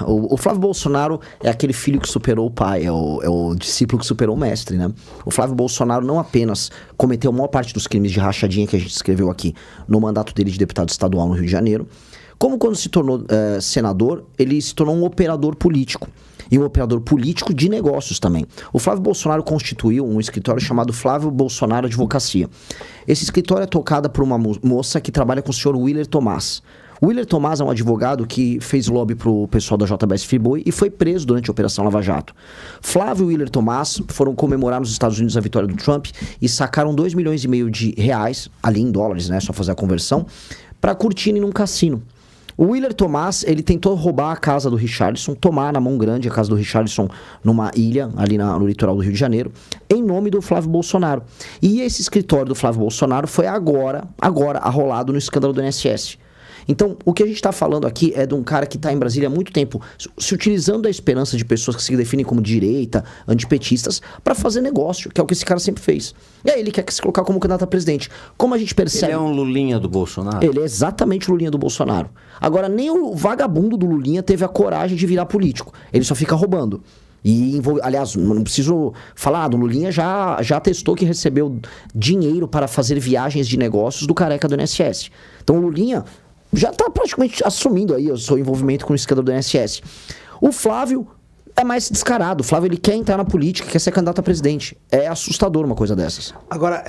O Flávio Bolsonaro é aquele filho que superou o pai, é o discípulo que superou o mestre, né? O Flávio Bolsonaro não apenas cometeu a maior parte dos crimes de rachadinha que a gente escreveu aqui no mandato dele de deputado estadual no Rio de Janeiro, como quando se tornou senador, ele se tornou um operador político. E um operador político de negócios também. O Flávio Bolsonaro constituiu um escritório chamado Flávio Bolsonaro Advocacia. Esse escritório é tocado por uma moça que trabalha com o senhor Willer Tomás. O Willer Tomás é um advogado que fez lobby pro pessoal da JBS Friboi e foi preso durante a Operação Lava Jato. Flávio e Willer Tomás foram comemorar nos Estados Unidos a vitória do Trump e sacaram 2,5 milhões de reais, ali em dólares, né, só fazer a conversão, para curtirem num cassino. O Willer Tomás, ele tentou roubar a casa do Richarlison, tomar na mão grande a casa do Richarlison numa ilha, ali no litoral do Rio de Janeiro, em nome do Flávio Bolsonaro. E esse escritório do Flávio Bolsonaro foi agora arrolado no escândalo do INSS. Então, o que a gente está falando aqui é de um cara que está em Brasília há muito tempo, se utilizando da esperança de pessoas que se definem como direita, antipetistas, para fazer negócio, que é o que esse cara sempre fez. E aí ele quer se colocar como candidato a presidente. Como a gente percebe... Ele é um Lulinha do Bolsonaro? Ele é exatamente o Lulinha do Bolsonaro. Agora, nem o vagabundo do Lulinha teve a coragem de virar político. Ele só fica roubando. Aliás, não preciso falar, do Lulinha já atestou que recebeu dinheiro para fazer viagens de negócios do careca do INSS. Então o Lulinha já está praticamente assumindo aí o seu envolvimento com o escândalo do INSS. O Flávio é mais descarado. O Flávio, ele quer entrar na política, quer ser candidato a presidente. É assustador uma coisa dessas. Agora,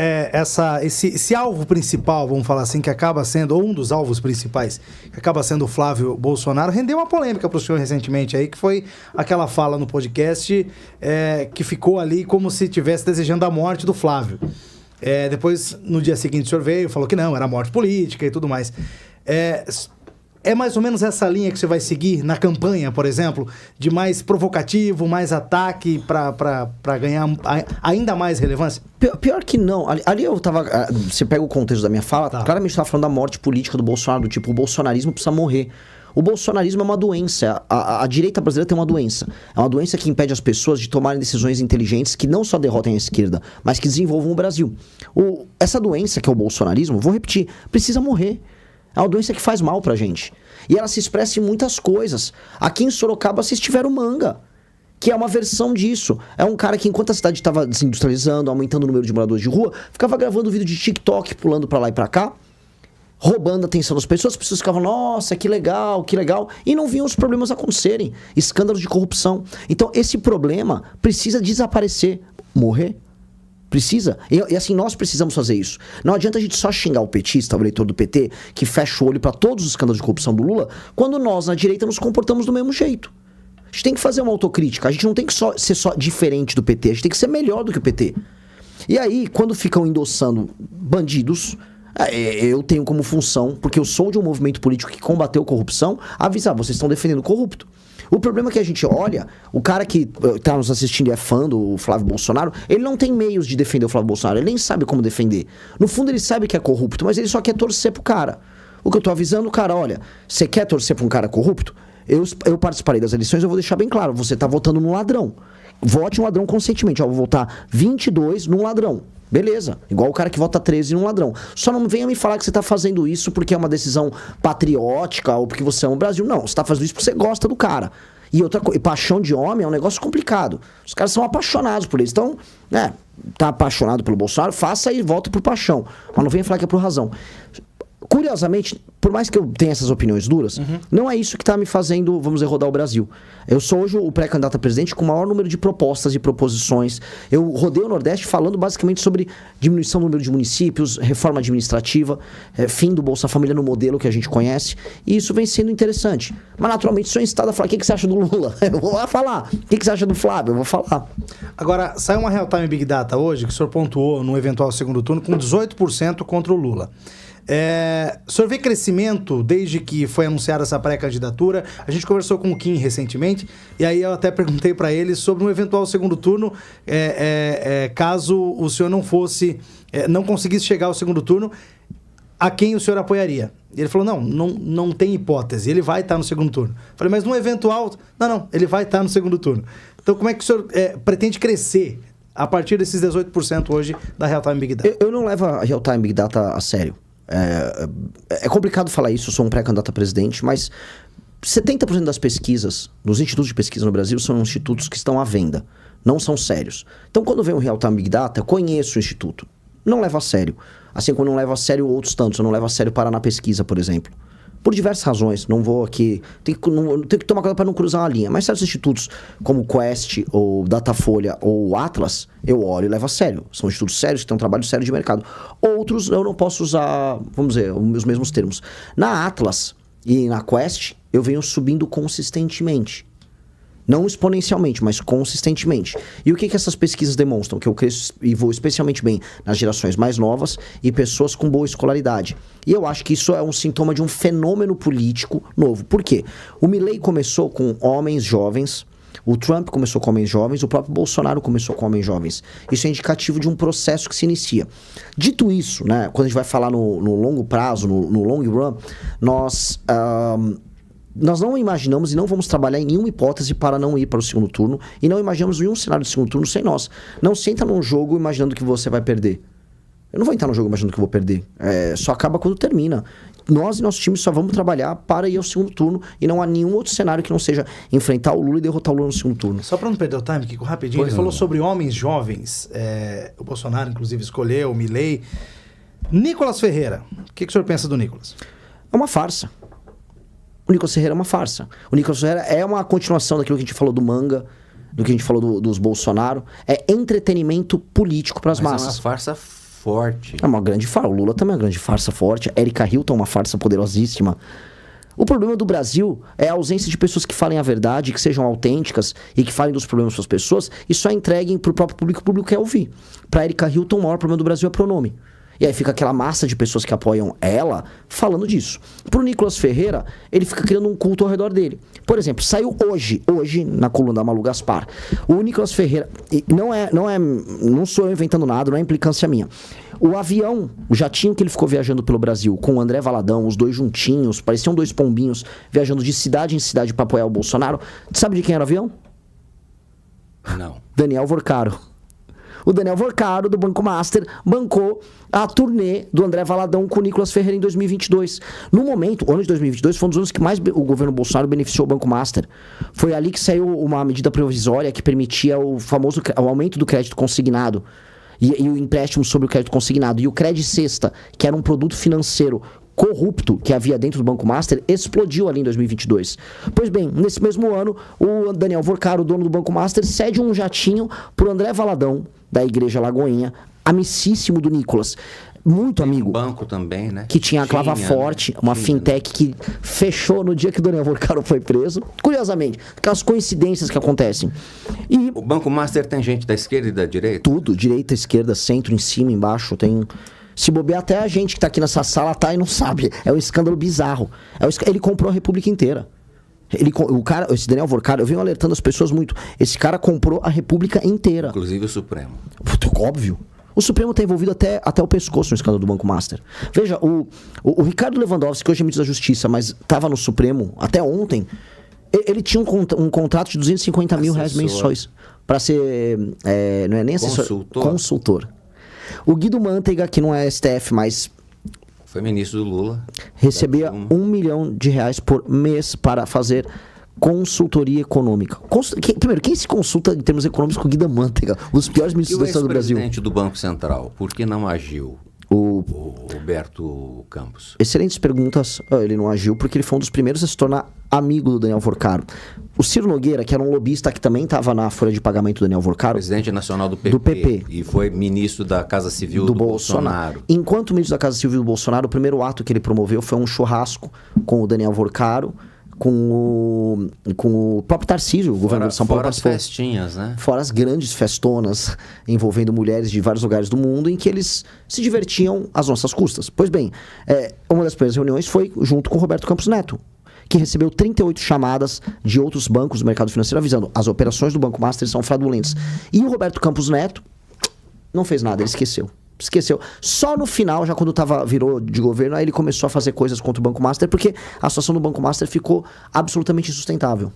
esse alvo principal, vamos falar assim, que acaba sendo, ou um dos alvos principais, que acaba sendo o Flávio Bolsonaro, rendeu uma polêmica para o senhor recentemente aí, que foi aquela fala no podcast que ficou ali como se estivesse desejando a morte do Flávio. Depois, no dia seguinte, o senhor veio, falou que não, era morte política e tudo mais. É mais ou menos essa linha que você vai seguir na campanha, por exemplo, de mais provocativo, mais ataque para ganhar ainda mais relevância? Pior que não. Ali eu tava... Você pega o contexto da minha fala, claramente eu tava falando da morte política do Bolsonaro, do tipo, o bolsonarismo precisa morrer. O bolsonarismo é uma doença. A direita brasileira tem uma doença. É uma doença que impede as pessoas de tomarem decisões inteligentes que não só derrotem a esquerda, mas que desenvolvam o Brasil. Essa doença, que é o bolsonarismo, vou repetir, precisa morrer. É uma doença que faz mal pra gente. E ela se expressa em muitas coisas. Aqui em Sorocaba vocês tiveram o Manga, que é uma versão disso. É um cara que, enquanto a cidade estava desindustrializando, aumentando o número de moradores de rua, ficava gravando vídeo de TikTok, pulando pra lá e pra cá, roubando a atenção das pessoas. As pessoas ficavam, nossa, que legal, e não viam os problemas acontecerem. Escândalos de corrupção. Então, esse problema precisa desaparecer, morrer. Precisa. E assim, nós precisamos fazer isso. Não adianta a gente só xingar o petista, o eleitor do PT, que fecha o olho para todos os escândalos de corrupção do Lula, quando nós, na direita, nos comportamos do mesmo jeito. A gente tem que fazer uma autocrítica. A gente não tem que ser só diferente do PT. A gente tem que ser melhor do que o PT. E aí, quando ficam endossando bandidos, eu tenho como função, porque eu sou de um movimento político que combateu corrupção, avisar, vocês estão defendendo o corrupto. O problema é que a gente olha, o cara que está nos assistindo e é fã do Flávio Bolsonaro, ele não tem meios de defender o Flávio Bolsonaro, ele nem sabe como defender. No fundo ele sabe que é corrupto, mas ele só quer torcer pro cara. O que eu tô avisando, o cara, olha, você quer torcer pra um cara corrupto? Eu participarei das eleições, eu vou deixar bem claro, você tá votando num ladrão. Vote um ladrão conscientemente, vou votar 22 num ladrão. Beleza, igual o cara que vota 13 num ladrão. Só não venha me falar que você tá fazendo isso porque é uma decisão patriótica ou porque você ama o Brasil. Não, você tá fazendo isso porque você gosta do cara. E outra coisa, paixão de homem é um negócio complicado. Os caras são apaixonados por eles. Então, tá apaixonado pelo Bolsonaro, faça e volta por paixão. Mas não venha falar que é por razão. Curiosamente, por mais que eu tenha essas opiniões duras, não é isso que está me fazendo, vamos dizer, rodar o Brasil. Eu sou hoje o pré-candidato a presidente com o maior número de propostas e proposições. Eu rodei o Nordeste falando basicamente sobre diminuição do número de municípios, reforma administrativa, fim do Bolsa Família no modelo que a gente conhece. E isso vem sendo interessante. Mas, naturalmente, sou instado a falar, o que você acha do Lula? Eu vou lá falar. O que você acha do Flávio? Eu vou falar. Agora, saiu uma Real Time Big Data hoje, que o senhor pontuou no eventual segundo turno, com 18% contra o Lula. O senhor vê crescimento desde que foi anunciada essa pré-candidatura? A gente conversou com o Kim recentemente e aí eu até perguntei para ele sobre um eventual segundo turno, caso o senhor não conseguisse chegar ao segundo turno, a quem o senhor apoiaria? E ele falou, não tem hipótese, ele vai estar no segundo turno. Falei, mas no eventual... Não, ele vai estar no segundo turno. Então como é que o senhor pretende crescer a partir desses 18% hoje da Real Time Big Data? Eu não levo a Real Time Big Data a sério. É complicado falar isso, eu sou um pré-candidato a presidente, mas 70% das pesquisas, dos institutos de pesquisa no Brasil, são institutos que estão à venda. Não são sérios. Então, quando vem um Real-Time Big Data, eu conheço o instituto. Não levo a sério. Assim como eu não levo a sério outros tantos. Eu não levo a sério Paraná Pesquisa, por exemplo. Por diversas razões. Não vou aqui... Tenho que tomar cuidado para não cruzar uma linha. Mas certos institutos, como o Quest, ou Datafolha, ou Atlas, eu olho e levo a sério. São institutos sérios que têm um trabalho sério de mercado. Outros, eu não posso usar, vamos dizer, os mesmos termos. Na Atlas e na Quest, eu venho subindo consistentemente. Não exponencialmente, mas consistentemente. E o que essas pesquisas demonstram? Que eu cresço e vou especialmente bem nas gerações mais novas e pessoas com boa escolaridade. E eu acho que isso é um sintoma de um fenômeno político novo. Por quê? O Milley começou com homens jovens, o Trump começou com homens jovens, o próprio Bolsonaro começou com homens jovens. Isso é indicativo de um processo que se inicia. Dito isso, né, quando a gente vai falar no longo prazo, no long run, nós não imaginamos e não vamos trabalhar em nenhuma hipótese para não ir para o segundo turno e não imaginamos nenhum cenário de segundo turno sem nós. Não senta num jogo imaginando que você vai perder. Eu não vou entrar no jogo imaginando que eu vou perder. Só acaba quando termina. Nós e nosso time só vamos trabalhar para ir ao segundo turno e não há nenhum outro cenário que não seja enfrentar o Lula e derrotar o Lula no segundo turno. Só para não perder o time, Kiko, rapidinho. Ele falou sobre homens jovens. O Bolsonaro, inclusive, escolheu, o Milley. Nicolas Ferreira. O que o senhor pensa do Nicolas? É uma farsa. O Nicolas Ferreira é uma farsa. O Nicolas Ferreira é uma continuação daquilo que a gente falou do Manga, do que a gente falou dos Bolsonaro. É entretenimento político para as massas. É uma farsa forte. É uma grande farsa. O Lula também é uma grande farsa forte. A Erika Hilton é uma farsa poderosíssima. O problema do Brasil é a ausência de pessoas que falem a verdade, que sejam autênticas e que falem dos problemas das pessoas e só entreguem para o próprio público, o público quer ouvir. Para Erika Hilton, o maior problema do Brasil é pronome. E aí fica aquela massa de pessoas que apoiam ela falando disso. Pro Nicolas Ferreira, ele fica criando um culto ao redor dele. Por exemplo, saiu hoje na coluna da Malu Gaspar, o Nicolas Ferreira, não sou eu inventando nada, não é implicância minha. O avião, o jatinho que ele ficou viajando pelo Brasil com o André Valadão, os dois juntinhos, pareciam dois pombinhos, viajando de cidade em cidade para apoiar o Bolsonaro. Sabe de quem era o avião? Não. Daniel Vorcaro. O Daniel Vorcaro, do Banco Master, bancou a turnê do André Valadão com o Nicolas Ferreira em 2022. No momento, o ano de 2022 foi um dos anos que mais o governo Bolsonaro beneficiou o Banco Master. Foi ali que saiu uma medida provisória que permitia o aumento do crédito consignado e o empréstimo sobre o crédito consignado. E o Cred Sexta, que era um produto financeiro corrupto que havia dentro do Banco Master, explodiu ali em 2022. Pois bem, nesse mesmo ano, o Daniel Vorcaro, dono do Banco Master, cede um jatinho pro André Valadão, da Igreja Lagoinha, amicíssimo do Nicolas. Muito amigo. Um banco também, né? Que tinha a Clava Forte, uma fintech que fechou no dia que o Daniel Vorcaro foi preso. Curiosamente, aquelas coincidências que acontecem. E o Banco Master tem gente da esquerda e da direita? Tudo, direita, esquerda, centro, em cima, embaixo, tem... Se bobear, até a gente que tá aqui nessa sala tá e não sabe. É um escândalo bizarro. Ele comprou a República inteira. Esse Daniel Vorcaro, eu venho alertando as pessoas muito. Esse cara comprou a República inteira. Inclusive o Supremo. Óbvio. O Supremo está envolvido até o pescoço no escândalo do Banco Master. Veja, o Ricardo Lewandowski, que hoje é ministro da Justiça, mas estava no Supremo até ontem, ele tinha um contrato de 250 mil reais mensais para ser... não é nem assessor, consultor. O Guido Mantega, que não é STF, mas... Foi ministro do Lula. Recebia R$1 milhão por mês para fazer consultoria econômica. Primeiro, quem se consulta em termos econômicos com o Guido Mantega? Um dos piores ministros do Estado do Brasil. O ex-presidente do Banco Central, por que não agiu? O Roberto Campos. Excelentes perguntas. Ele não agiu porque ele foi um dos primeiros a se tornar amigo do Daniel Vorcaro. O Ciro Nogueira, que era um lobista que também estava na folha de pagamento do Daniel Vorcaro. Presidente nacional do PP. E foi ministro da Casa Civil do Bolsonaro. Enquanto ministro da Casa Civil do Bolsonaro, o primeiro ato que ele promoveu foi um churrasco com o Daniel Vorcaro, com o próprio Tarcísio, o governador de São Paulo. Fora as festinhas, né? Fora as grandes festonas envolvendo mulheres de vários lugares do mundo em que eles se divertiam às nossas custas. Pois bem, uma das primeiras reuniões foi junto com o Roberto Campos Neto, que recebeu 38 chamadas de outros bancos do mercado financeiro avisando as operações do Banco Master são fraudulentas. E o Roberto Campos Neto não fez nada, ele esqueceu. Só no final, já quando virou de governo, aí ele começou a fazer coisas contra o Banco Master, porque a situação do Banco Master ficou absolutamente insustentável.